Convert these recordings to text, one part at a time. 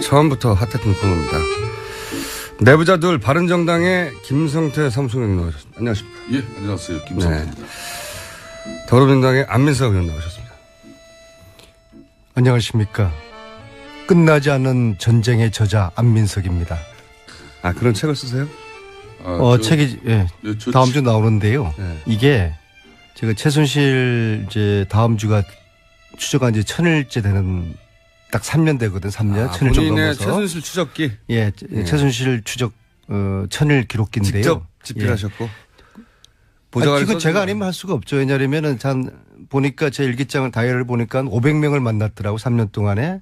처음부터 핫했던 코너입니다. 내부자들 바른정당의 김성태 사무총장 나오셨습니다. 안녕하십니까? 예, 안녕하세요. 김성태입니다. 네. 더불어민주당의 안민석 의원 나오셨습니다. 안녕하십니까. 끝나지 않는 전쟁의 저자 안민석입니다. 아, 그런 책을 쓰세요? 책이 다음 주 나오는데요. 네. 이게 제가 최순실 이제 다음 주가 추적한 지 1000일째 되는 딱 3년 되거든. 3년. 1000일 정도 본인의 넘어서. 최순실 추적기. 예, 최순실 추적 1000일 기록기인데요. 직접 집필하셨고. 예. 이거 제가 아니면 할 수가 없죠. 왜냐하면은 보니까 제 일기장을 다이어리를 보니까 500명을 만났더라고 3년 동안에.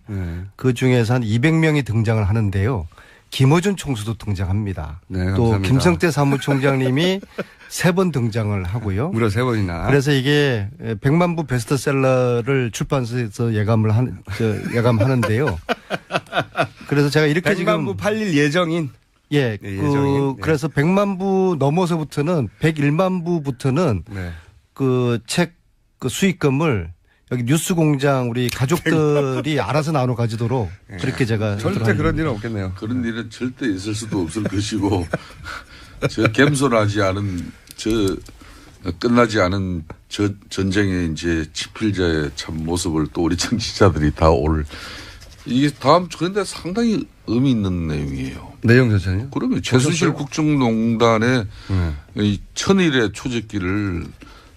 그 중에서 한 200명이 등장을 하는데요. 김어준 총수도 등장합니다. 네, 또 감사합니다. 김성태 사무총장님이 3번 등장을 하고요. 무려 3번이나. 그래서 이게 100만 부 베스트셀러를 출판사에서 예감하는데요. 그래서 제가 이렇게 100만 지금 부 팔릴 예정인. 예, 네, 예정인. 그래서 100만 부 넘어서부터는 101만 부부터는 네. 그 책 그 수익금을 여기 뉴스공장 우리 가족들이 알아서 나눠 가지도록 그렇게 제가 절대 그런 일은 없겠네요. 그런 일은 절대 있을 수도 없을 것이고 저 겸손하지 않은 끝나지 않은 저 전쟁의 이제 집필자의 참 모습을 또 우리 청취자들이 다 이게 다음 주 그런데 상당히 의미 있는 내용이에요. 내용 자체는요? 그러면 최순실 국정농단의 이 1000일의 초적기를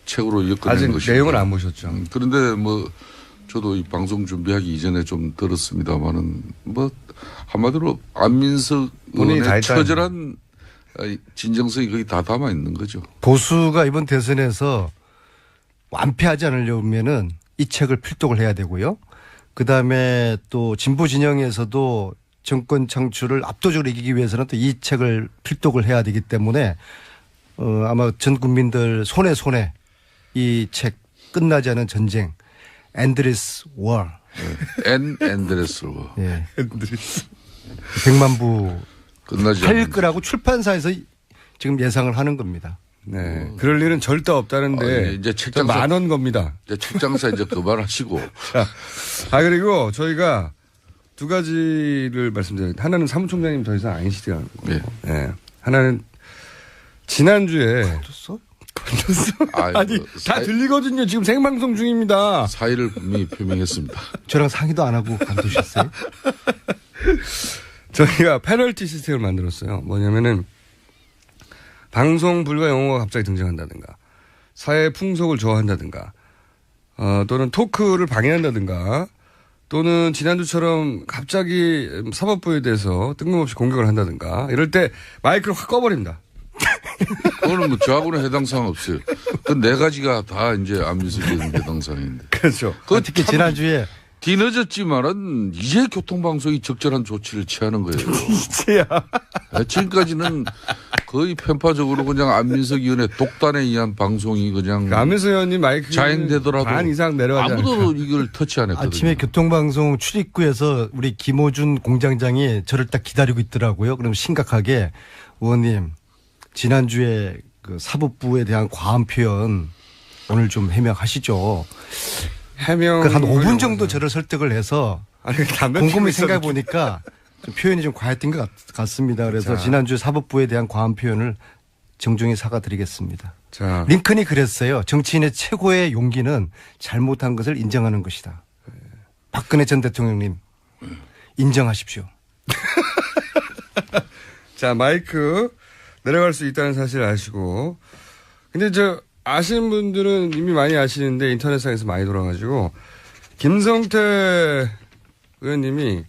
책으로 엮어낸 아직 것입니다. 내용을 안 보셨죠. 그런데 뭐 저도 이 방송 준비하기 이전에 좀 들었습니다만은 뭐 한마디로 안민석 의원의 처절한 진정성이 거의 다 담아 있는 거죠. 보수가 이번 대선에서 완패하지 않으려면은 이 책을 필독을 해야 되고요. 그 다음에 또 진보 진영에서도 정권 창출을 압도적으로 이기기 위해서는 또 이 책을 필독을 해야 되기 때문에 아마 전 국민들 손에 이 책 끝나지 않은 전쟁 Endless War. Endless War. 예. 100만 부 끝나지 팔릴 거라고 출판사에서 지금 예상을 하는 겁니다. 네. 그럴 일은 절대 없다는데 이제 책장사 만원 겁니다. 이제 책장사 이제 그만하시고. 그리고 저희가 두 가지를 말씀드려요. 하나는 사무총장님 더 이상 아니시더라고요. 네. 네. 하나는 지난주에 건졌어? 아니 다 들리거든요. 지금 생방송 중입니다. 사의를 분명히 표명했습니다. 저랑 상의도 안 하고 관두셨어요? 저희가 페널티 시스템을 만들었어요. 뭐냐면은 방송 불가 용어가 갑자기 등장한다든가 사회 풍속을 저하한다든가 또는 토크를 방해한다든가 또는 지난주처럼 갑자기 사법부에 대해서 뜬금없이 공격을 한다든가 이럴 때 마이크를 확 꺼버립니다. 그거는 뭐 저하고는 해당 사항 없어요. 그 네 가지가 다 이제 안민석이 해당 사항인데. 그렇죠. 특히 지난주에 뒤늦었지만은 이제 교통방송이 적절한 조치를 취하는 거예요. 이제야. 지금까지는 거의 편파적으로 그냥 안민석 의원의 독단에 의한 방송이 그냥 안민석 의원님 마이크 자행되더라도 반 이상 내려가지 아무도 이걸 터치 안 했거든요. 아침에 교통방송 출입구에서 우리 김호준 공장장이 저를 딱 기다리고 있더라고요. 그럼 심각하게 의원님 지난주에 그 사법부에 대한 과한 표현 오늘 좀 해명하시죠. 해명 한 5분 정도 저를 설득을 해서 곰곰이 생각해 보니까 표현이 좀 과했던 것 같습니다. 그래서 지난주 사법부에 대한 과한 표현을 정중히 사과드리겠습니다. 자. 링컨이 그랬어요. 정치인의 최고의 용기는 잘못한 것을 인정하는 것이다. 박근혜 전 대통령님 인정하십시오. 자, 마이크 내려갈 수 있다는 사실을 아시고. 근데 아시는 분들은 이미 많이 아시는데 인터넷상에서 많이 돌아가지고 김성태 의원님이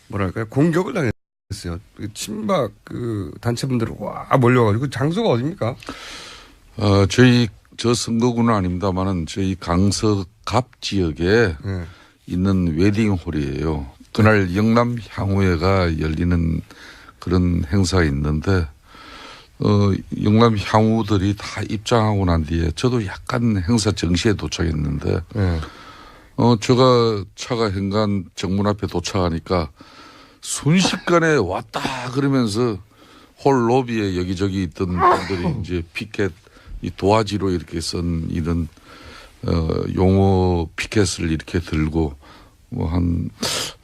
뭐랄까요 공격을 당했어요. 친박 단체분들 와 몰려가지고 장소가 어디입니까? 저 선거구는 아닙니다만은 저희 강서갑 지역에 있는 웨딩홀이에요. 그날 영남 향후회가 열리는 그런 행사가 있는데 영남 향후들이 다 입장하고 난 뒤에 저도 약간 행사 정시에 도착했는데 제가 차가 현관 정문 앞에 도착하니까 순식간에 왔다 그러면서 홀 로비에 여기저기 있던 분들이 이제 피켓 이 도화지로 이렇게 쓴 이런 용어 피켓을 이렇게 들고 뭐 한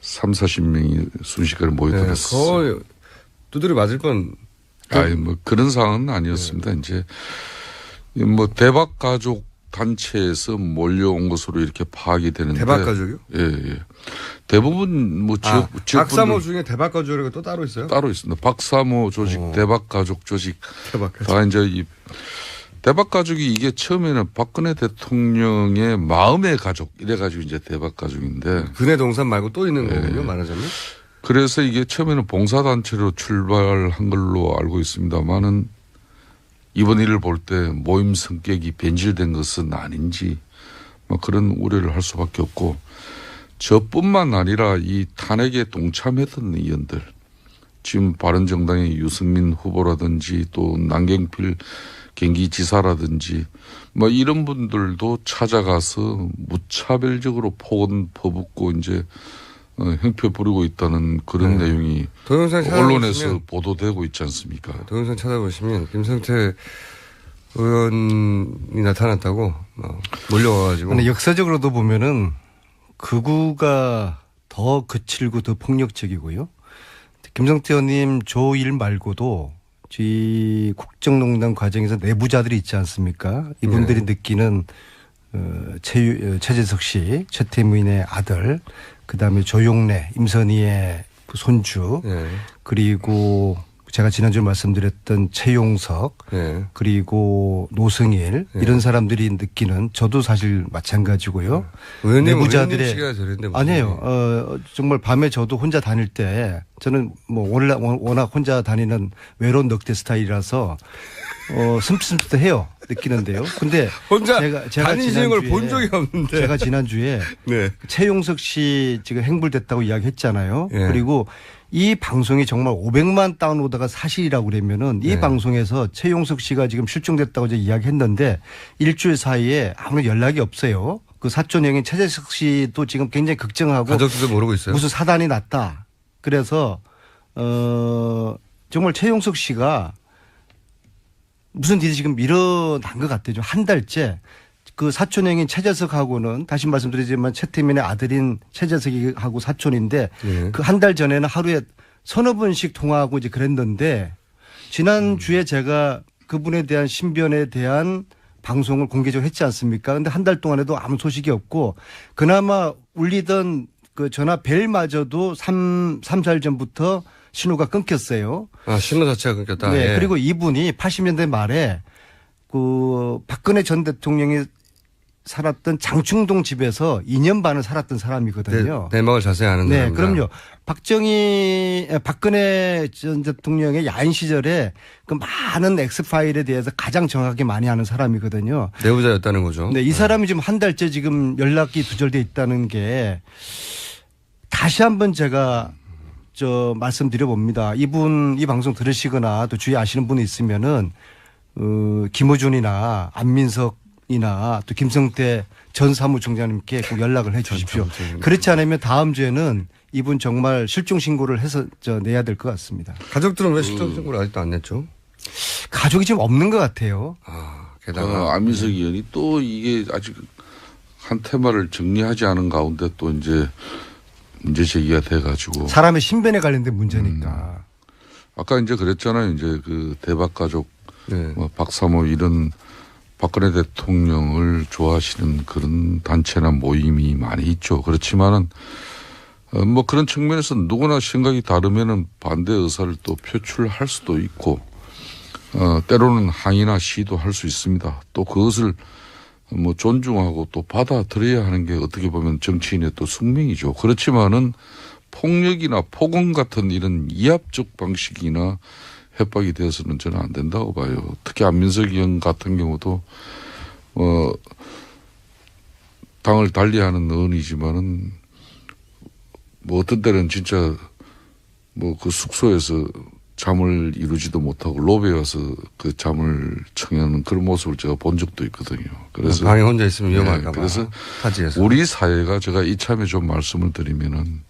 40명이 순식간에 모여들었어요. 거의 두드려 맞을 뻔. 아니, 뭐 그런 상황은 아니었습니다. 이제 뭐 대박 가족 단체에서 몰려온 것으로 이렇게 파악이 되는데. 대박 가족이요? 예, 예. 대부분 뭐 지역 박사모 중에 대박 가족이 또 따로 있어요? 따로 있습니다. 박사모 조직, 대박 가족 조직. 대박 가족. 다 이제 이 대박 가족이 이게 처음에는 박근혜 대통령의 마음의 가족 이래가지고 이제 대박 가족인데. 근해 동산 말고 또 있는 거군요, 말하자면. 그래서 이게 처음에는 봉사단체로 출발한 걸로 알고 있습니다만은 이번 일을 볼 때 모임 성격이 변질된 것은 아닌지 뭐 그런 우려를 할 수밖에 없고 저뿐만 아니라 이 탄핵에 동참했던 의원들 지금 바른정당의 유승민 후보라든지 또 남경필 경기지사라든지 뭐 이런 분들도 찾아가서 무차별적으로 폭언 퍼붓고 이제 형편 부리고 있다는 그런 내용이 동영상 언론에서 보도되고 있지 않습니까? 동영상 찾아보시면 김성태 의원이 나타났다고 몰려와가지고. 근데 역사적으로도 보면은 극우가 더 거칠고 더 폭력적이고요. 김성태 의원님 조1 말고도 이 국정농단 과정에서 내부자들이 있지 않습니까? 이분들이 느끼는 최재석 씨, 최태민의 아들, 그다음에 조용래, 임선희의 손주, 그리고 제가 지난주에 말씀드렸던 최용석, 그리고 노승일 이런 사람들이 느끼는 저도 사실 마찬가지고요. 내부자들의 아니에요. 정말 밤에 저도 혼자 다닐 때 저는 뭐 워낙 혼자 다니는 외로운 넉대 스타일이라서 슴슴해요 느끼는데요. 근데 혼자 다니시는 걸 본 적이 없는데 제가 지난주에 최용석 씨 지금 행불됐다고 이야기했잖아요. 그리고 이 방송이 정말 500만 다운로드가 사실이라고 그러면은 이 방송에서 최용석 씨가 지금 실종됐다고 이제 이야기했는데 일주일 사이에 아무런 연락이 없어요. 그 사촌 형인 최재석 씨도 지금 굉장히 걱정하고 가족들도 모르고 있어요. 무슨 사단이 났다. 그래서 정말 최용석 씨가 무슨 일이 지금 일어난 것 같아요. 한 달째. 그 사촌형인 최재석하고는 다시 말씀드리지만 최태민의 아들인 최재석이하고 사촌인데 그 한 달 전에는 하루에 서너 번씩 통화하고 이제 그랬는데 지난주에 제가 그분에 대한 신변에 대한 방송을 공개적으로 했지 않습니까? 근데 한 달 동안에도 아무 소식이 없고 그나마 울리던 그 전화 벨마저도 3달 전부터 신호가 끊겼어요. 신호 자체가 끊겼다. 네. 그리고 이분이 80년대 말에 그 박근혜 전 대통령이 살았던 장충동 집에서 2년 반을 살았던 사람이거든요. 내막을 자세히 아는 네, 사람입니다. 그럼요. 박근혜 전 대통령의 야인 시절에 그 많은 엑스파일에 대해서 가장 정확하게 많이 아는 사람이거든요. 내부자였다는 거죠. 네, 이 사람이 지금 한 달째 지금 연락이 두절돼 있다는 게 다시 한번 제가 말씀드려 봅니다. 이분 이 방송 들으시거나 또 주위에 아시는 분이 있으면은 김어준이나 안민석이나 또 김성태 전 사무총장님께 꼭 연락을 해 주십시오. 그렇지 않으면 다음 주에는 이분 정말 실종 신고를 해서 내야 될 것 같습니다. 가족들은 왜 실종 신고를 아직도 안 냈죠? 가족이 지금 없는 것 같아요. 게다가 안민석 의원이 또 이게 아직 한 테마를 정리하지 않은 가운데 또 이제 문제 제기가 돼가지고 사람의 신변에 관련된 문제니까. 아까 이제 그랬잖아요. 이제 그 대박 가족, 뭐 박사모 이런 박근혜 대통령을 좋아하시는 그런 단체나 모임이 많이 있죠. 그렇지만은 뭐 그런 측면에서 누구나 생각이 다르면은 반대 의사를 또 표출할 수도 있고 때로는 항의나 시도할 수 있습니다. 또 그것을 뭐 존중하고 또 받아들여야 하는 게 어떻게 보면 정치인의 또 숙명이죠. 그렇지만은 폭력이나 폭언 같은 이런 이합적 방식이나 협박이 되어서는 저는 안 된다고 봐요. 특히 안민석 의원 같은 경우도 당을 달리하는 의원이지만은 뭐 어떤 때는 진짜 뭐 그 숙소에서 잠을 이루지도 못하고 로비에 와서 그 잠을 청하는 그런 모습을 제가 본 적도 있거든요. 그래서 방에 혼자 있으면 위험할까 봐. 그래서 타지에서. 우리 사회가 제가 이참에 좀 말씀을 드리면은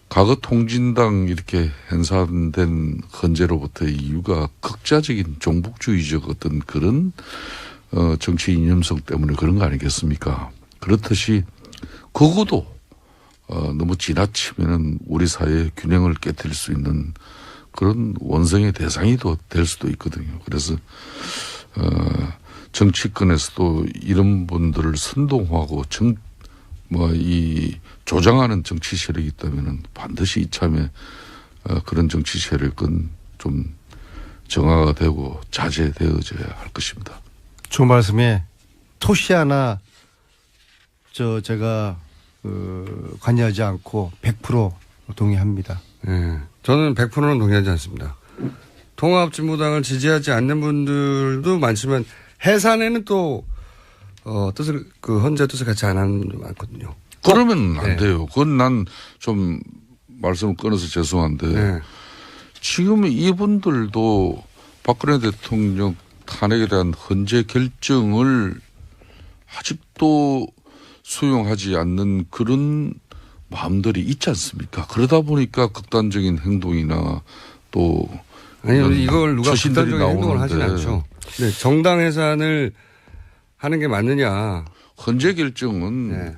과거 통진당 이렇게 hen사된 헌재로부터의 이유가 극자적인 종북주의적 어떤 그런 정치 이념성 때문에 그런 거 아니겠습니까? 그렇듯이 극우도 너무 지나치면은 우리 사회의 균형을 깨뜨릴 수 있는 그런 원성의 대상이 될 수도 있거든요. 그래서 정치권에서도 이런 분들을 선동하고 이 조장하는 정치 세력이 있다면은 반드시 이참에 그런 정치 세력은 좀 정화가 되고 자제되어져야 할 것입니다. 좋은 말씀에 토시 하나 제가 관여하지 않고 100% 동의합니다. 네. 저는 100%는 동의하지 않습니다. 통합진보당을 지지하지 않는 분들도 많지만 해산에는 또 뜻을 헌재 뜻을 같이 안 하는 분도 많거든요. 그러면 안 네. 돼요. 그건 난 좀 말씀을 끊어서 죄송한데 네. 지금 이분들도 박근혜 대통령 탄핵에 대한 헌재 결정을 아직도 수용하지 않는 그런 마음들이 있지 않습니까? 그러다 보니까 극단적인 행동이나 또 아니요, 이걸 누가 처신들이 극단적인 행동을 하진 나오는데 않죠. 네, 정당 해산을 하는 게 맞느냐. 헌재 결정은 네.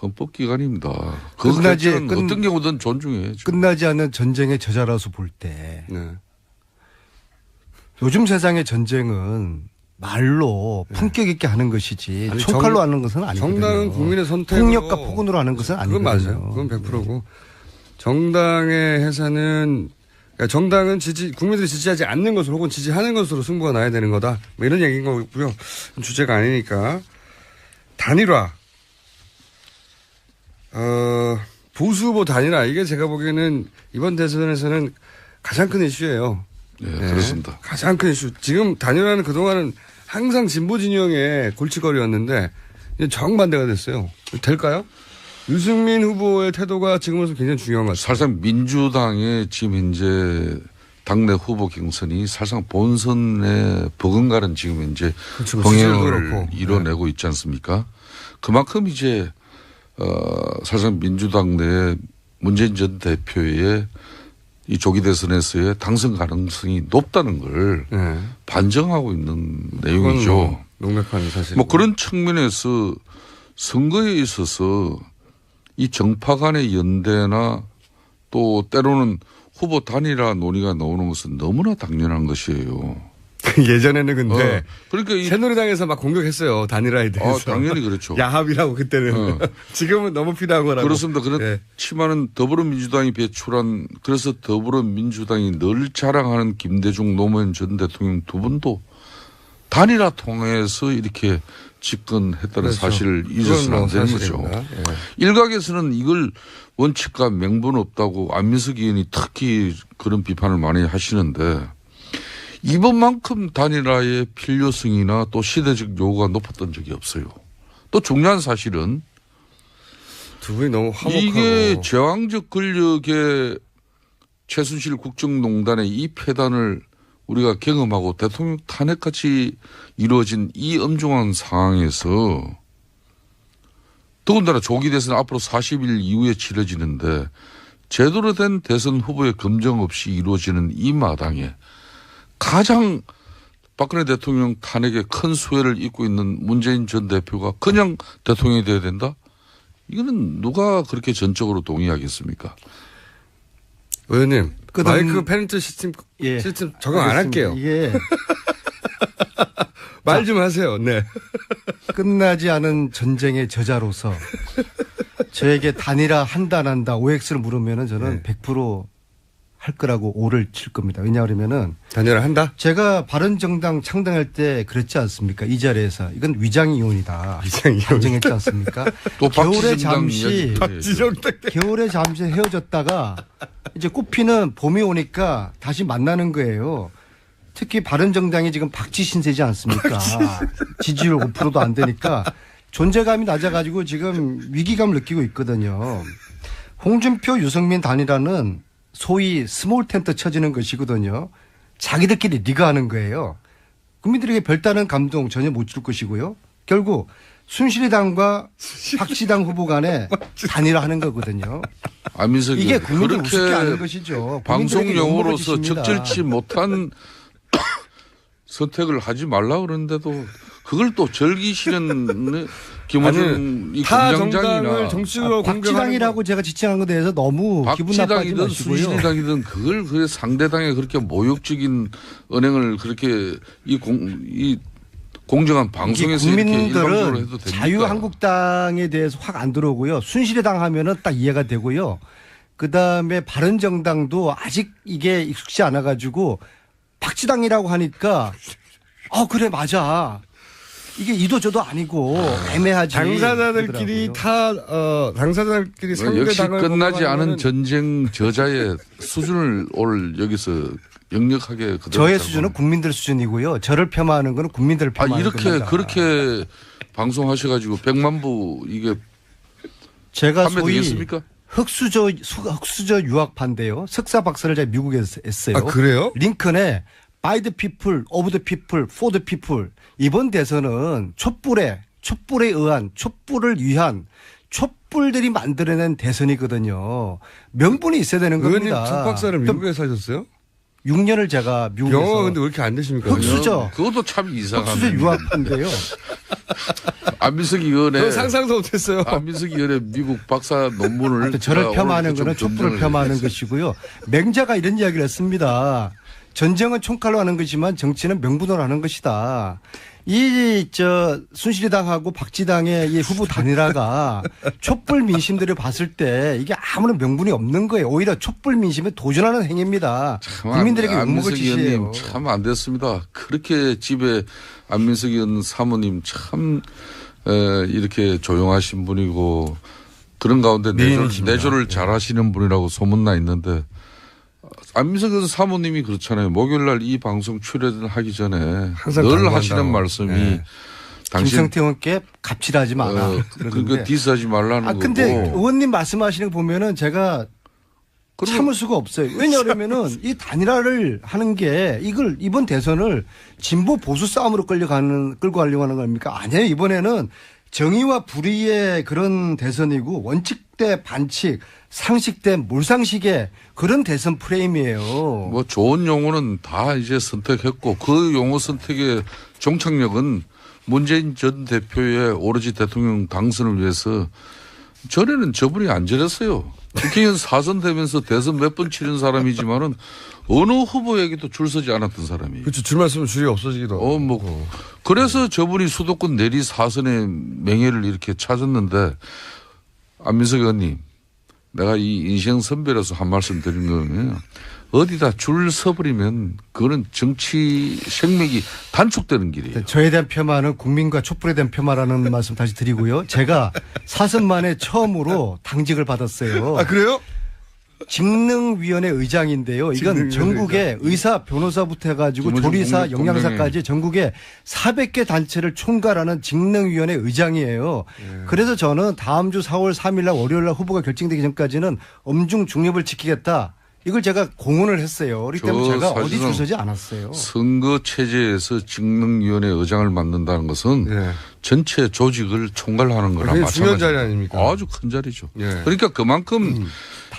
헌법기관입니다. 그 끝나지- 결정은 어떤 경우든 존중해야죠. 끝나지 않는 전쟁의 저자라서 볼 때 네. 요즘 세상의 전쟁은 말로 품격 있게 하는 것이지 아니, 총칼로 하는 것은 아니거든요. 정당은 국민의 선택으로. 폭력과 폭언으로 하는 것은 그건 아니거든요. 맞아요. 그건 100%고. 정당의 해산은, 그러니까 정당은 국민들이 지지하지 않는 것으로 혹은 지지하는 것으로 승부가 나야 되는 거다. 뭐 이런 얘기인 거고요. 주제가 아니니까. 단일화. 보수 후보 단일화. 이게 제가 보기에는 이번 대선에서는 가장 큰 이슈예요. 네, 그렇습니다. 가장 큰 이슈. 지금 단일화는 그동안은 항상 진보 진영의 골칫거리였는데 이제 정반대가 됐어요. 될까요? 유승민 후보의 태도가 지금은 굉장히 중요한 것 같아요. 사실상 민주당의 지금 현재 당내 후보 경선이 사실상 본선에 버금가는 지금 현재 그렇죠. 병행을 그렇고. 이뤄내고 있지 않습니까? 그만큼 이제 사실상 민주당 내 문재인 전 대표의 이 조기 대선에서의 당선 가능성이 높다는 걸 네. 반증하고 있는 그건 내용이죠. 뭐 명백한 사실. 뭐 그런 측면에서 선거에 있어서 이 정파 간의 연대나 또 때로는 후보 단일화 논의가 나오는 것은 너무나 당연한 것이에요. 예전에는 근데 그러니까 새누리당에서 막 공격했어요. 단일화에 대해서. 당연히 그렇죠. 야합이라고 그때는. 지금은 너무 필요한 거라고. 그렇습니다. 네. 그렇지만은 더불어민주당이 배출한 그래서 더불어민주당이 늘 자랑하는 김대중 노무현 전 대통령 두 분도 단일화 통해서 이렇게 집권했다는 그렇죠. 사실을 그건 잊어서는 뭐 안 되는 거죠. 사실입니다. 예. 일각에서는 이걸 원칙과 명분 없다고 안민석 의원이 특히 그런 비판을 많이 하시는데 이번만큼 단일화의 필요성이나 또 시대적 요구가 높았던 적이 없어요. 또 중요한 사실은 두 분이 너무 화목하고. 이게 제왕적 권력의 최순실 국정농단의 이 폐단을 우리가 경험하고 대통령 탄핵까지 이루어진 이 엄중한 상황에서 더군다나 조기 대선 앞으로 40일 이후에 치러지는데 제대로 된 대선 후보의 검증 없이 이루어지는 이 마당에 가장 박근혜 대통령 탄핵에 큰 수혜를 입고 있는 문재인 전 대표가 그냥 대통령이 돼야 된다? 이거는 누가 그렇게 전적으로 동의하겠습니까? 의원님, 그다음- 마이크 페넌트 시스템 예. 적용 안 할게요. 이게 말 좀 하세요. 네. 끝나지 않은 전쟁의 저자로서 저에게 단일화 한다 안 한다 OX를 물으면은 저는 100% 할 거라고 오를 칠 겁니다. 왜냐하면은 단일화 한다? 제가 바른정당 창당할 때 그랬지 않습니까? 이 자리에서 이건 위장이혼이다. 위장이혼. 반증했지 않습니까? 또 겨울에 박지정 잠시 겨울에 잠시 헤어졌다가 이제 꽃피는 봄이 오니까 다시 만나는 거예요. 특히 바른정당이 지금 박쥐 신세지 않습니까? 지지율 5%도 안 되니까 존재감이 낮아가지고 지금 위기감을 느끼고 있거든요. 홍준표, 유승민 단일화는 소위 스몰 텐트 쳐지는 것이거든요. 자기들끼리 리그하는 거예요. 국민들에게 별다른 감동 전혀 못 줄 것이고요. 결국 순실이당과 박시당 후보 간에 단일화하는 거거든요. 안민석 이게 의원, 국민들 그렇게 우습게 하는 것이죠. 방송 국민들에게 용어로서 욕먹어지십니다. 적절치 못한 선택을 하지 말라 그러는데도 그걸 또 즐기시는 김어준 이 타 공장장이나 정당을 정치적으로 공격하는 박지당이라고 제가 지칭한 것에 대해서 너무 기분 나빠하지 박지당이든 마시고요. 순신당이든 그걸 그 상대당에 그렇게 모욕적인 언행을 그렇게 이 공정한 방송에서 이렇게 일방적으로 해도 국민들은 됩니까? 자유한국당에 대해서 확 안 들어오고요. 순실의당 하면은 딱 이해가 되고요. 그다음에 바른정당도 아직 이게 익숙지 않아 가지고 박지당이라고 하니까 그래 맞아. 이게 이도저도 아니고 애매하지. 당사자들끼리 그러더라고요. 당사자들끼리 역시 상대당을 끝나지 않은 공격하면은 전쟁 저자의 수준을 오늘 여기서 역력하게 그대로 저의 잡아. 수준은 국민들 수준이고요. 저를 폄하하는 거는 국민들을 폄하하는 이렇게 겁니다. 그렇게 방송하셔가지고 100만 부 이게 제가 소위 판매되겠습니까? 흑수저 유학파인데요. 석사 박사를 제가 미국에서 했어요. 아, 그래요? 링컨에 by the people, of the people, for the people. 이번 대선은 촛불에 의한, 촛불을 위한 촛불들이 만들어낸 대선이거든요. 명분이 있어야 되는 의원님 겁니다. 석 박사를 미국에서 하셨어요? 6년을 제가 미국에서 영어가 근데 왜 이렇게 안 되십니까? 흑수저. 그것도 참 이상하네. 흑수저 유학파인데요. 안민석 의원의 저는 상상도 못했어요. 안민석 의원의 미국 박사 논문을 저를 제가 폄하하는 오늘 좀 거는 촛불을 검증을 폄하하는 했어요. 것이고요. 맹자가 이런 이야기를 했습니다. 전쟁은 총칼로 하는 것이지만 정치는 명분으로 하는 것이다. 순실이당하고 박지당의 이 후보 단일화가 촛불 민심들을 봤을 때 이게 아무런 명분이 없는 거예요. 오히려 촛불 민심에 도전하는 행위입니다. 국민들에게 욕먹을 짓이에요. 참 안 됐습니다. 그렇게 집에 안민석 의원 사모님 참 이렇게 조용하신 분이고 그런 가운데 미인이십니다. 내조를 잘하시는 분이라고 소문나 있는데 안민석 의원 사모님이 그렇잖아요. 목요일 날 이 방송 출연을 하기 전에 항상 늘 당부한다고. 하시는 말씀이 네. 당신 김성태 의원께 갑질하지 마라. 그러니까 디스하지 말라는 거고. 근데 의원님 말씀하시는 거 보면은 제가 그리고 참을 수가 없어요. 왜냐하면은 이 단일화를 하는 게 이번 대선을 진보 보수 싸움으로 끌고 가려고 하는 겁니까? 아니에요. 이번에는 정의와 불의의 그런 대선이고 원칙 대 반칙, 상식 대 몰상식의 그런 대선 프레임이에요. 뭐 좋은 용어는 다 이제 선택했고 그 용어 선택의 종착역은 문재인 전 대표의 오로지 대통령 당선을 위해서 전에는 저분이 안 저랬어요. 국회의원 4선 되면서 대선 몇 번 치른 사람이지만은 어느 후보에게도 줄 서지 않았던 사람이. 그렇죠. 줄 말씀은 줄이 없어지기도 하고. 그래서 저분이 수도권 내리 4선의 명예를 이렇게 찾았는데 안민석 의원님 내가 이 인생 선배로서 한 말씀 드린 거는 어디다 줄 서버리면 그거는 정치 생맥이 단축되는 길이에요. 저에 대한 폄하는 국민과 촛불에 대한 폄하라는 말씀 다시 드리고요. 제가 4선 만에 처음으로 당직을 받았어요. 아, 그래요? 직능위원회 의장인데요. 이건 전국에 의사, 변호사부터 해가지고 조리사, 영양사까지 전국에 400개 단체를 총괄하는 직능위원회 의장이에요. 그래서 저는 다음 주 4월 3일 날 월요일 날 후보가 결정되기 전까지는 엄중 중립을 지키겠다. 이걸 제가 공언을 했어요. 그렇기 때문에 제가 어디 줄 서지 않았어요. 선거 체제에서 직능위원회 의장을 맡는다는 것은 전체 조직을 총괄하는 거랑 굉장히 중요한 자리 마찬가지입니다. 아닙니까? 아주 큰 자리죠. 예. 그러니까 그만큼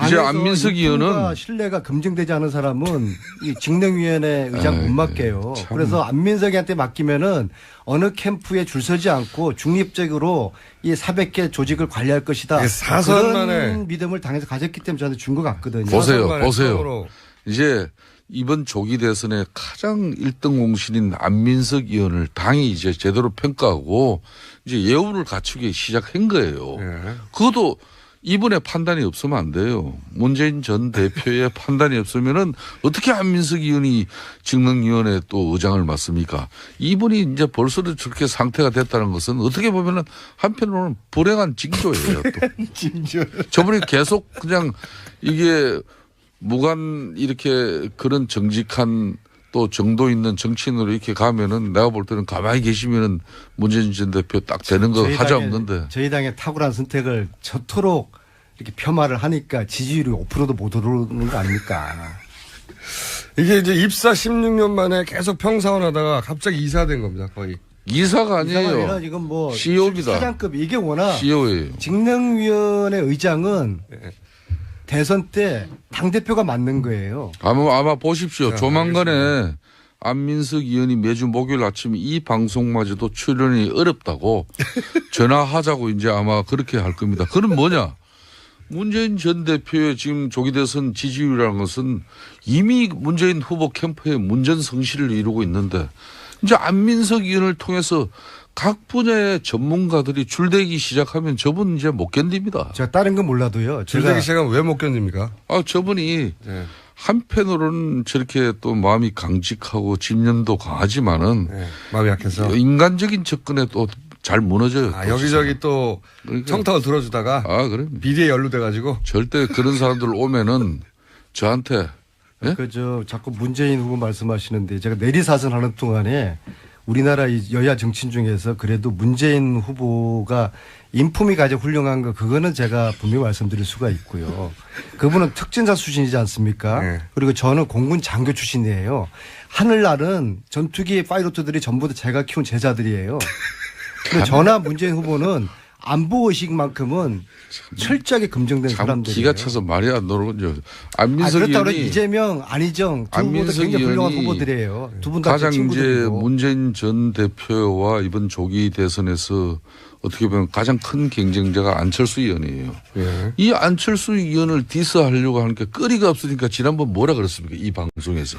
이제 안민석 의원은 신뢰가 검증되지 않은 사람은 이 직능위원회 의장 못 맡겨요. 참. 그래서 안민석이한테 맡기면은 어느 캠프에 줄 서지 않고 중립적으로 이 400개 조직을 관리할 것이다. 예, 사선 그런 만에. 믿음을 당해서 가졌기 때문에 저한테 준 것 같거든요. 보세요. 사선만에 보세요. 처음으로. 이제 이번 조기 대선의 가장 1등 공신인 안민석 의원을 당이 이제 제대로 평가하고 이제 예우를 갖추기 시작한 거예요. 예. 그것도 이번에 판단이 없으면 안 돼요. 문재인 전 대표의 판단이 없으면은 어떻게 안민석 의원이 직능위원회 또 의장을 맡습니까? 이분이 이제 벌써도 저렇게 상태가 됐다는 것은 어떻게 보면은 한편으로는 불행한 징조예요. 또. 저분이 계속 그냥 이게 무관 이렇게 그런 정직한 또 정도 있는 정치인으로 이렇게 가면은 내가 볼 때는 가만히 계시면은 문재인 전 대표 딱 되는 거 하자 없는데. 저희 당의 탁월한 선택을 저토록 이렇게 폄하를 하니까 지지율이 5%도 못 오르는 거 아닙니까? 이게 이제 입사 16년 만에 계속 평사원 하다가 갑자기 이사된 겁니다. 거의. 이사가 이상하게 아니에요. 지금 뭐 CEO입니다. 사장급 이게 워낙 CEO예요. 직능위원회 의장은 대선 때 당대표가 맡는 거예요. 아마 보십시오. 조만간에 안민석 의원이 매주 목요일 아침 이 방송마저도 출연이 어렵다고 전화하자고 이제 아마 그렇게 할 겁니다. 그건 뭐냐? 문재인 전 대표의 지금 조기 대선 지지율이라는 것은 이미 문재인 후보 캠프의 문전성시를 이루고 있는데 이제 안민석 의원을 통해서 각 분야의 전문가들이 줄대기 시작하면 저분 이제 못 견딥니다. 제가 다른 건 몰라도요. 줄대기 시작은 왜 못 견딥니까? 저분이 네. 한편으로는 저렇게 또 마음이 강직하고 집념도 강하지만은 네. 마음이 약해서. 인간적인 접근에 또 잘 무너져요. 아, 여기저기 또 그러니까. 청탁을 들어주다가 그래. 비리에 연루돼가지고. 절대 그런 사람들 오면은 저한테 예? 자꾸 문재인 후보 말씀하시는데 제가 내리사선 하는 동안에 우리나라 이 여야 정치인 중에서 그래도 문재인 후보가 인품이 가장 훌륭한 거 그거는 제가 분명히 말씀드릴 수가 있고요. 그분은 특전사 수준이지 않습니까? 네. 그리고 저는 공군 장교 출신이에요. 하늘날은 전투기 파이로트들이 전부 다 제가 키운 제자들이에요. 근데 저나 문재인 후보는 안보 의식만큼은 철저하게 검증된 참 사람들이에요. 기가 차서 말이 안 나오는군요. 안민석 그렇다고 의원이 이재명, 안희정 두 후보도 안민석 굉장히 훌륭한 의원이 후보들이에요. 두 분 다 가장 제 이제 친구들이고. 문재인 전 대표와 이번 조기 대선에서 어떻게 보면 가장 큰 경쟁자가 안철수 의원이에요. 예. 이 안철수 의원을 디스하려고 하는 게 거리가 없으니까 지난번 뭐라 그랬습니까? 이 방송에서.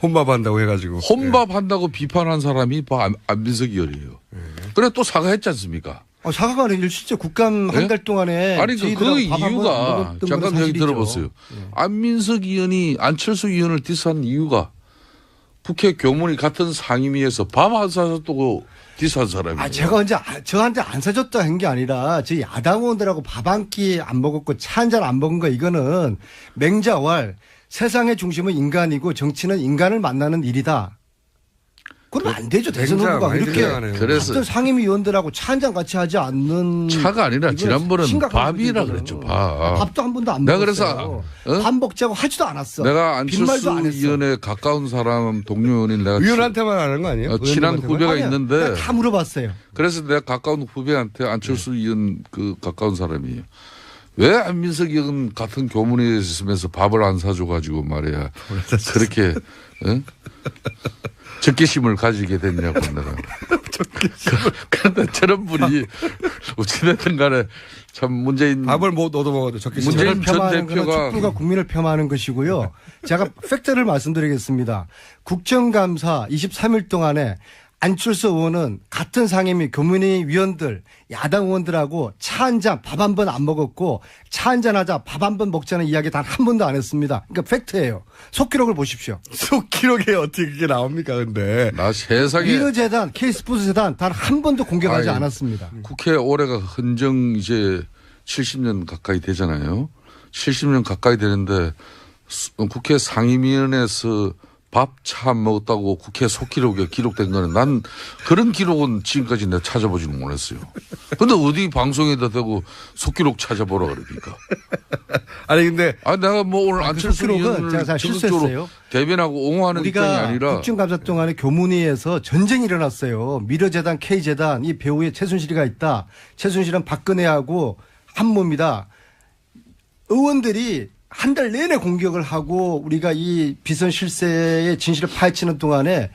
혼밥한다고 해가지고. 혼밥한다고 비판한 사람이 안민석 의원이에요. 그래 또 사과했지 않습니까? 사과가 아니라 실제 국감 한 예? 달 동안에 아니 그 저희들하고 밥한 이유가 번 먹었던 건 잠깐 얘기 사실이죠. 들어보세요. 안민석 의원이 안철수 의원을 디스한 이유가 국회 교문이 같은 상임위에서 밥 안 사줬다고 디스한 사람이에요. 제가 언제 저한테 안 사줬다 한 게 아니라 저희 야당 의원들하고 밥 한 끼 안 먹었고 차 한 잔 안 먹은 거 이거는 맹자왈 세상의 중심은 인간이고 정치는 인간을 만나는 일이다. 그러면 안 되죠. 대선 맹자 후보가 많이 이렇게 들어가네요. 그래서 같은 상임위 의원들하고 차 한 잔 같이 하지 않는 차가 아니라 이건 지난번은 심각한 밥이라 문제죠. 그랬죠. 밥. 밥도 한 번도 안 내가 먹었어요. 그래서, 밥 먹자고 하지도 않았어. 내가 빈말도 안철수 안 했어. 의원에 가까운 사람 동료 의원인 내가 의원한테만 하는 거 아니에요? 친한 의원님한테만? 후배가 아니야. 있는데 내가 다 물어봤어요. 그래서 내가 가까운 후배한테 안철수 의원 그 가까운 사람이에요. 왜 안민석 의원 같은 교문에 있으면서 밥을 안 사줘 가지고 말이야. 그렇게 적개심을 가지게 됐냐고 내가. 그런데 저런 분이 어찌됐든 간에 참 문재인 밥을 못 얻어먹어도 적게 문재인 저를 전 폄하하는 것은 대표가 촛불과 국민을 폄하하는 것이고요. 제가 팩트를 말씀드리겠습니다. 국정감사 23일 동안에 안철수 의원은 같은 상임위 교문위 위원들 야당 의원들하고 차 한 잔 밥 한 번 안 먹었고 차 한 잔 하자 밥 한 번 먹자는 이야기 단 한 번도 안 했습니다. 그러니까 팩트예요. 속기록을 보십시오. 속기록에 어떻게 그게 나옵니까 근데. 나 세상에 미르재단, K스포츠재단 단 한 번도 공개하지 아이, 않았습니다. 국회 올해가 헌정 이제 70년 가까이 되잖아요. 70년 가까이 되는데 국회 상임위원회에서 밥 차 안 먹었다고 국회 속기록에 기록된 거는 난 그런 기록은 지금까지 내가 찾아보지는 못했어요. 근데 어디 방송에다 대고 속기록 찾아보라 그러니까. 아니 근데 내가 뭐 오늘 안철수 속기록은 의원을 제가 적극적으로 실수했어요. 대변하고 옹호하는 입장이 우리가 아니라 국정감사 동안에 교문위에서 전쟁이 일어났어요. 미르재단, K재단 이 배후에 최순실이가 있다. 최순실은 박근혜하고 한 몸이다. 의원들이 한 달 내내 공격을 하고 우리가 이 비선 실세의 진실을 파헤치는 동안에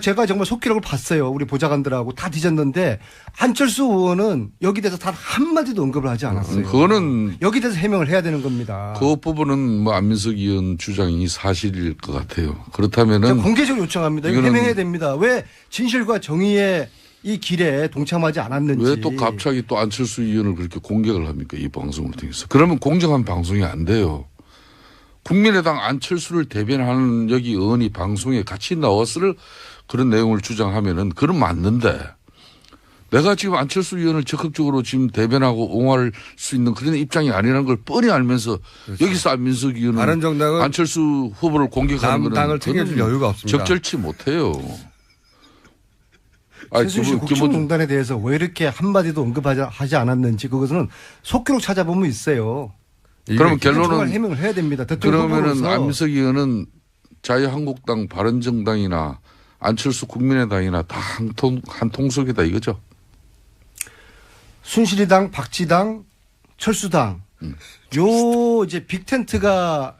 제가 정말 속기록을 봤어요. 우리 보좌관들하고 다 뒤졌는데 안철수 의원은 여기 대해서 단 한마디도 언급을 하지 않았어요. 그거는 여기 대해서 해명을 해야 되는 겁니다. 그 부분은 뭐 안민석 의원 주장이 사실일 것 같아요. 제가 그렇다면은 공개적으로 요청합니다. 이거 이거는- 해명해야 됩니다. 왜 진실과 정의의 이 길에 동참하지 않았는지. 왜 또 갑자기 또 안철수 의원을 그렇게 공격을 합니까? 이 방송을 통해서. 그러면 공정한 방송이 안 돼요. 국민의당 안철수를 대변하는 여기 의원이 방송에 같이 나왔을 그런 내용을 주장하면은 그건 맞는데 내가 지금 안철수 의원을 적극적으로 지금 대변하고 옹호할 수 있는 그런 입장이 아니라는 걸 뻔히 알면서 여기서 안민석 의원은 바른정당은 안철수 후보를 공격하는 거는 남당을 챙겨줄 그건 여유가 없습니다. 적절치 못해요. 아니, 최순실 국정농단에 대해서 왜 이렇게 한마디도 언급하지 않았는지 그것은 속기록 찾아보면 있어요. 그러면 정말 결론은 해명을 해야 됩니다. 대통령 그러면은 후보로서 안민석 의원은 자유한국당, 바른정당이나 안철수 국민의당이나 다 한 통속이다 이거죠. 순실이당, 박지당, 철수당 요 이제 빅텐트가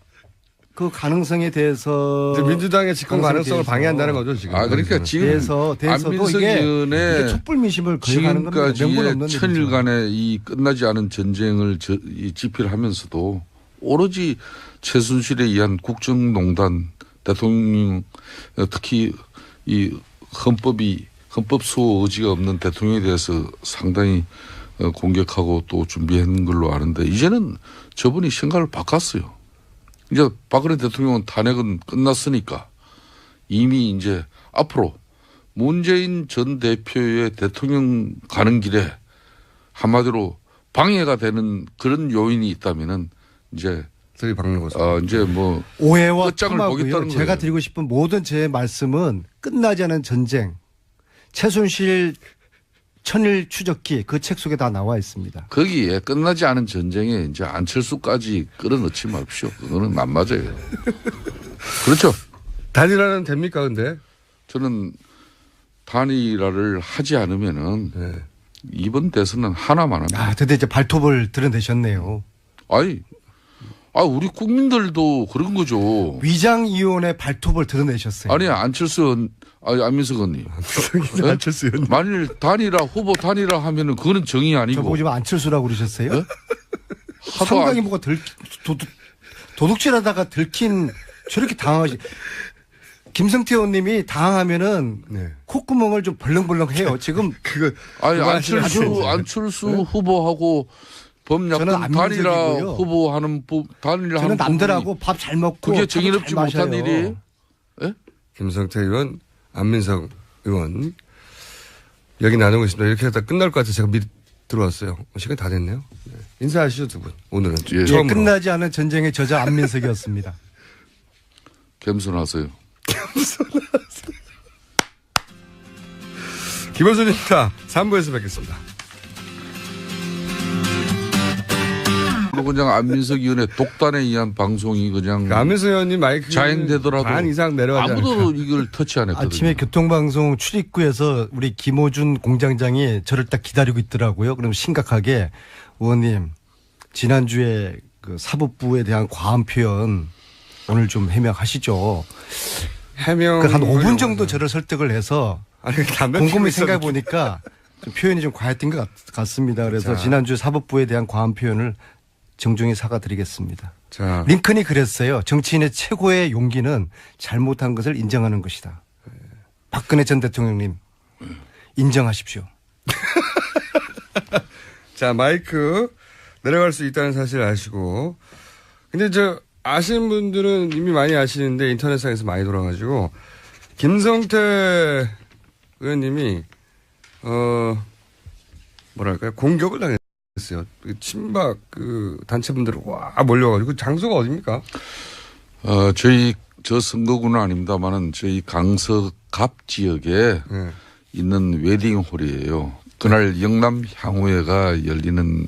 그 가능성에 대해서 이제 민주당의 집권 가능성을 대해서 방해한다는 거죠 지금. 아 그러니까 지금 대해서도 안민석 이게 의원의 촛불민심을 거역하는 겁니다. 명분 지금까지의 없는 천일간의 이 끝나지 않은 전쟁을 이 집필하면서도 오로지 최순실에 의한 국정농단 대통령 특히 이 헌법 수호 의지가 없는 대통령에 대해서 상당히 공격하고 또 준비한 걸로 아는데 이제는 저분이 생각을 바꿨어요. 이제 박근혜 대통령은 탄핵은 끝났으니까 이미 이제 앞으로 문재인 전 대표의 대통령 가는 길에 한마디로 방해가 되는 그런 요인이 있다면은 이제 들이박는 거죠. 이제 뭐 오해와 끝장을 폄하고요. 보겠다는 제가 거예요. 드리고 싶은 모든 제 말씀은 끝나지 않은 전쟁, 최순실 천일 추적기 그 책 속에 다 나와 있습니다. 거기에 끝나지 않은 전쟁에 이제 안철수까지 끌어넣지 마십시오. 그거는 안 맞아요. 그렇죠. 단일화는 됩니까 근데? 저는 단일화를 하지 않으면은 네. 이번 대선은 하나만 합니다. 아, 드디어 이제 발톱을 드러내셨네요. 우리 국민들도 그런 거죠. 위장이혼의 발톱을 드러내셨어요. 아니, 안민석 의원님. 안철수 의원. 만일 후보 단일화 하면은 그거는 정의 아니고. 저보고 지금 안철수라고 그러셨어요? 네? 상당히 뭐가 도둑질하다가 들킨 저렇게 당하시. 김성태 의원님이 당하면은 네. 콧구멍을 좀 벌렁벌렁해요. 지금 그거 아니, 아주- 안철수 후보하고 범야권 저는 안민석이고요. 단일화 후보하는 단일화 저는 하는 남들하고 밥 잘 먹고 그게 밥을 정의롭지 잘 못한 마셔요. 일이에요? 예? 김성태 의원, 안민석 의원 여기 나누고 있습니다. 이렇게 하다 끝날 것 같아서 제가 미리 들어왔어요. 시간이 다 됐네요. 네. 인사하시죠 두 분. 오늘은 예. 처음으로. 끝나지 않은 전쟁의 저자 안민석이었습니다. 겸손하세요. 김호준입니다. 3부에서 뵙겠습니다. 그냥 안민석 의원의 독단에 의한 방송이 그냥 안민석 의원님 마이크 자행되더라도 반 이상 내려가지 아무도 않을까. 이걸 터치 안 했거든요. 아침에 교통방송 출입구에서 우리 김호준 공장장이 저를 딱 기다리고 있더라고요. 그럼 심각하게 의원님 지난주에 그 사법부에 대한 과한 표현 오늘 좀 해명하시죠. 해명 한 5분 정도 저를 설득을 해서 아니 담배 곰곰이 피우고 생각해 있었는데. 보니까 좀 표현이 좀 과했던 것 같습니다. 그래서 자. 지난주 사법부에 대한 과한 표현을 정중히 사과드리겠습니다. 자, 링컨이 그랬어요. 정치인의 최고의 용기는 잘못한 것을 인정하는 것이다. 박근혜 전 대통령님 인정하십시오. 자 마이크 내려갈 수 있다는 사실 아시고, 근데 아시는 분들은 이미 많이 아시는데 인터넷상에서 많이 돌아가지고 김성태 의원님이 뭐랄까요 공격을 당했어요. 친박 단체분들이 와 몰려가지고 장소가 어디입니까? 저 선거구는 아닙니다만은 저희 강서갑 지역에 네. 있는 웨딩홀이에요. 그날 영남 향후회가 열리는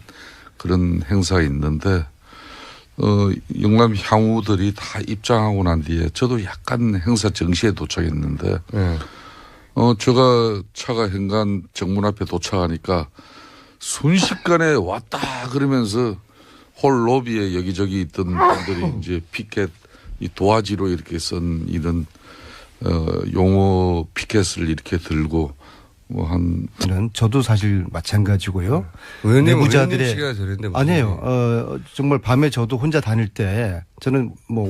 그런 행사가 있는데 영남 향후들이 다 입장하고 난 뒤에 저도 약간 행사 정시에 도착했는데 네. 제가 차가 현관 정문 앞에 도착하니까 순식간에 왔다 그러면서 홀 로비에 여기저기 있던 분들이 이제 피켓 이 도화지로 이렇게 쓴 이런 용어 피켓을 이렇게 들고 저도 사실 마찬가지고요. 의원님 내부자들의 시기가 저랬는데 무슨 아니에요. 정말 밤에 저도 혼자 다닐 때 저는 뭐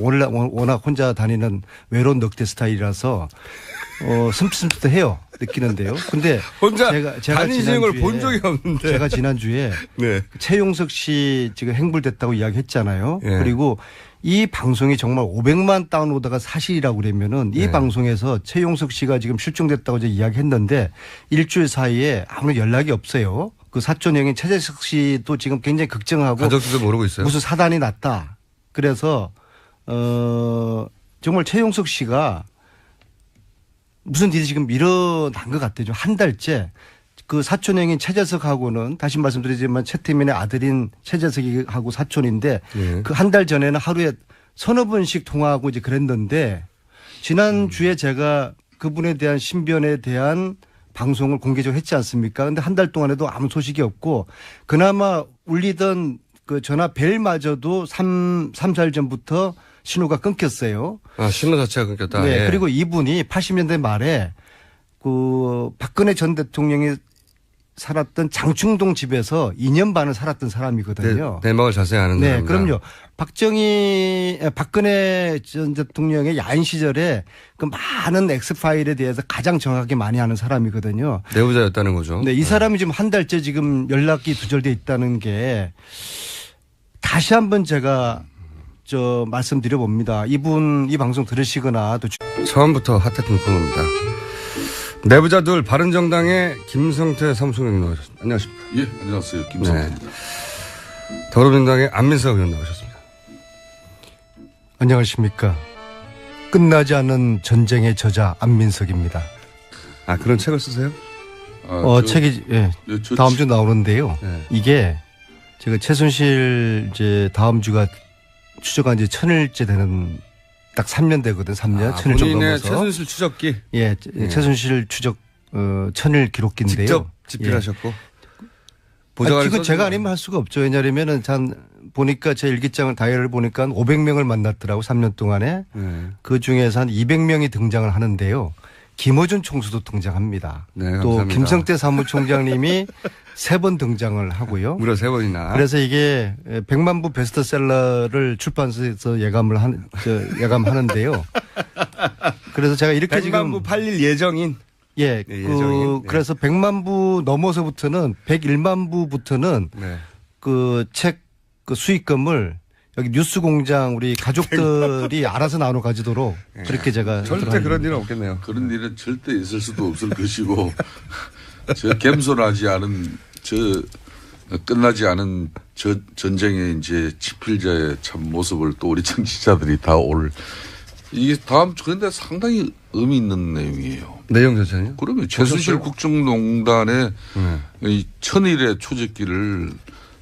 워낙 혼자 다니는 외로운 넉대 스타일이라서 슴슴해요 느끼는데요. 근데 혼자 제가 다니시는 걸 지난주에 본 적이 없는데. 제가 지난주에 네. 최용석 씨 지금 행불됐다고 이야기했잖아요. 예. 그리고 이 방송이 정말 500만 다운로드가 사실이라고 그러면은 이 네. 방송에서 최용석 씨가 지금 실종됐다고 이제 이야기했는데 일주일 사이에 아무런 연락이 없어요. 그 사촌 형인 최재석 씨도 지금 굉장히 걱정하고 가족들도 모르고 있어요. 무슨 사단이 났다. 그래서 정말 최용석 씨가 무슨 일이 지금 일어난 것 같아요. 한 달째. 그 사촌형인 최재석하고는 다시 말씀드리지만 최태민의 아들인 최재석이하고 사촌인데 예. 그 한 달 전에는 하루에 서너 번씩 통화하고 이제 그랬는데 지난주에 제가 그분에 대한 신변에 대한 방송을 공개적으로 했지 않습니까? 근데 한 달 동안에도 아무 소식이 없고 그나마 울리던 그 전화 벨마저도 3달 전부터 신호가 끊겼어요. 아, 신호 자체가 끊겼다. 네. 예. 그리고 이분이 80년대 말에 그 박근혜 전 대통령이 살았던 장충동 집에서 2년 반을 살았던 사람이거든요. 내막을 자세히 아는 네, 사람입니다. 그럼요. 박근혜 전 대통령의 야인 시절에 그 많은 엑스파일에 대해서 가장 정확하게 많이 아는 사람이거든요. 내부자였다는 거죠. 네, 이 사람이 지금 한 달째 지금 연락이 두절돼 있다는 게 다시 한번 제가 말씀드려 봅니다. 이분 이 방송 들으시거나 또 처음부터 핫했던 코너입니다. 내부자들 바른정당의 김성태 사무총장님 나오셨습니다. 안녕하십니까. 예, 안녕하세요. 김성태입니다. 더불어민주당의 안민석 의원 나오셨습니다. 안녕하십니까. 끝나지 않은 전쟁의 저자 안민석입니다. 아, 그런 책을 쓰세요? 책이 다음 주 나오는데요. 네. 이게 제가 최순실 이제 다음 주가 추적한 지 1000일째 되는 딱 3년 되거든. 3년. 1000일 정도 본인의 넘어서. 최순실 추적기. 예, 최순실 추적 1000일 기록기인데요. 직접 집필하셨고. 예. 보좌관이 이거 제가 아니면 할 수가 없죠. 왜냐하면은 보니까 제 일기장을 다이어리를 보니까 한 500명을 만났더라고 3년 동안에. 네. 그 중에서 한 200명이 등장을 하는데요. 김어준 총수도 등장합니다. 네, 또 감사합니다. 김성태 사무총장님이 3번 등장을 하고요. 무려 3번이나. 그래서 이게 100만 부 베스트셀러를 출판사에서 예감하는데요. 그래서 제가 이렇게 100만 지금 부 팔릴 예정인. 예, 네, 예정인. 네. 그래서 100만 부 넘어서부터는 101만 부부터는 네. 그 책 그 수익금을 여기 뉴스공장 우리 가족들이 알아서 나눠 가지도록 그렇게 제가 절대 그런 일은 없겠네요. 그런 일은 절대 있을 수도 없을 것이고 저 겸손하지 않은 끝나지 않은 전쟁의 이제 지필자의 참 모습을 또 우리 청취자들이 다 이게 다음 주 그런데 상당히 의미 있는 내용이에요. 내용 자체는요? 그러면 최순실 국정농단의 네. 이 1000일의 초적기를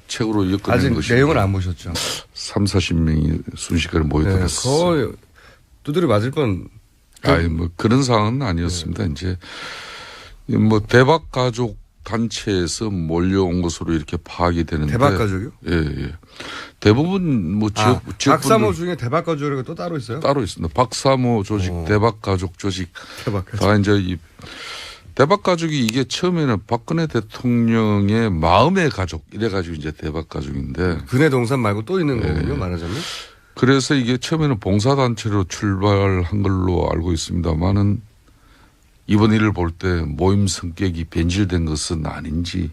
책으로 엮어낸 아직 것이 내용을 안 보셨죠? 30-40명이 순식간에 모여들었어요. 거의 두드려 맞을 뻔. 아니, 뭐 그런 상황은 아니었습니다. 이제 뭐 대박 가족 단체에서 몰려온 것으로 이렇게 파악이 되는데. 대박 가족이요? 예, 예. 대부분 뭐 지역 박사모 중에 대박 가족이 또 따로 있어요? 따로 있습니다. 박사모 조직, 대박 가족 조직 대박 가족. 다 이제 이 대박 가족이 이게 처음에는 박근혜 대통령의 마음의 가족 이래가지고 이제 대박 가족인데. 근해 동산 말고 또 있는 거군요, 말하자면. 그래서 이게 처음에는 봉사단체로 출발한 걸로 알고 있습니다만은 이번 일을 볼 때 모임 성격이 변질된 것은 아닌지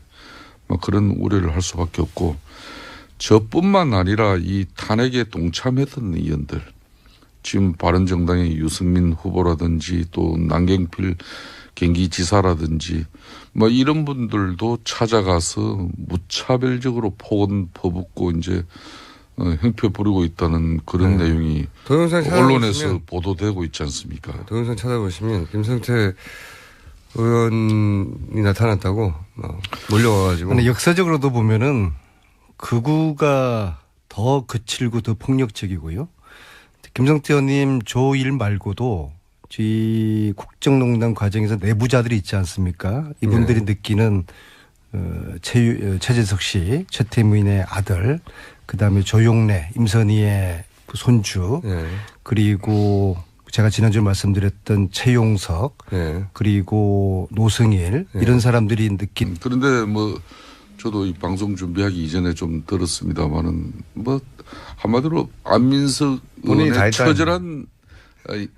뭐 그런 우려를 할 수밖에 없고 저뿐만 아니라 이 탄핵에 동참했던 의원들 지금 바른정당의 유승민 후보라든지 또 남경필 경기지사라든지 뭐 이런 분들도 찾아가서 무차별적으로 폭언 퍼붓고 이제 형표 부리고 있다는 그런 내용이 동영상 언론에서 보도되고 있지 않습니까? 동영상 찾아보시면 김성태 의원이 나타났다고 몰려와가지고. 근데 역사적으로도 보면은 극우가 더 거칠고 더 폭력적이고요. 김성태 의원님 조1 말고도 이 국정농단 과정에서 내부자들이 있지 않습니까? 이분들이 느끼는 최재석 씨, 최태무인의 아들, 그다음에 조용래, 임선희의 그 손주, 그리고 제가 지난주에 말씀드렸던 최용석, 그리고 노승일 이런 사람들이 느낀. 그런데 뭐 저도 이 방송 준비하기 이전에 좀 들었습니다만은 뭐 한마디로 안민석 의원의 처절한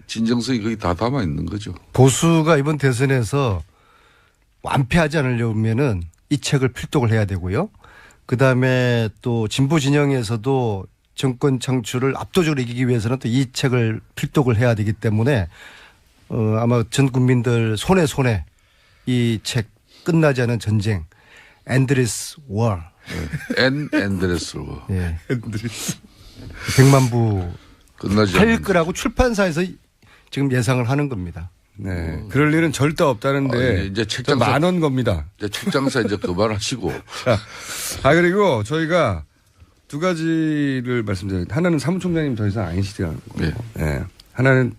진정성이 거의 다 담아 있는 거죠. 보수가 이번 대선에서 완패하지 않으려면은 이 책을 필독을 해야 되고요. 그다음에 또 진보 진영에서도 정권 창출을 압도적으로 이기기 위해서는 또 이 책을 필독을 해야 되기 때문에 아마 전 국민들 손에 이 책 끝나지 않은 전쟁 엔드리스 워. 엔드레스 워. 예. 100만 부 끝나지 팔 거라고 출판사에서 지금 예상을 하는 겁니다. 네. 그럴 일은 절대 없다는데. 이제 만원 겁니다. 이제 책장사 이제 그만하시고. 그리고 저희가 두 가지를 말씀드려요. 하나는 사무총장님 더 이상 아니시더라고요. 네. 하나는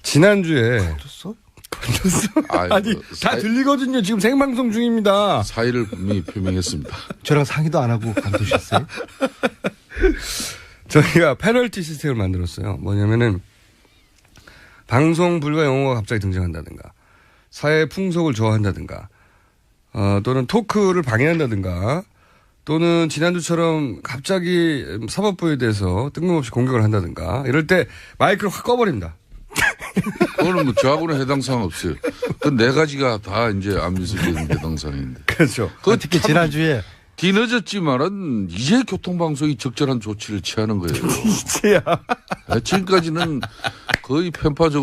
지난주에. 아니, 다 들리거든요. 지금 생방송 중입니다. 사의를 분명히 표명했습니다. 저랑 상의도 안 하고 관두셨어요? 저희가 페널티 시스템을 만들었어요. 뭐냐면은 방송 불가 용어가 갑자기 등장한다든가 사회 풍속을 저하한다든가 또는 토크를 방해한다든가 또는 지난주처럼 갑자기 사법부에 대해서 뜬금없이 공격을 한다든가 이럴 때 마이크를 확 꺼버립니다. 그거는 뭐 저하고는 해당 사항 없어요. 그 네 가지가 다 이제 안민석의 해당 사항인데. 그렇죠. 특히 지난주에 뒤늦었지만은 이제 교통방송이 적절한 조치를 취하는 거예요. 이제야. 지금까지는 거의 편파적으로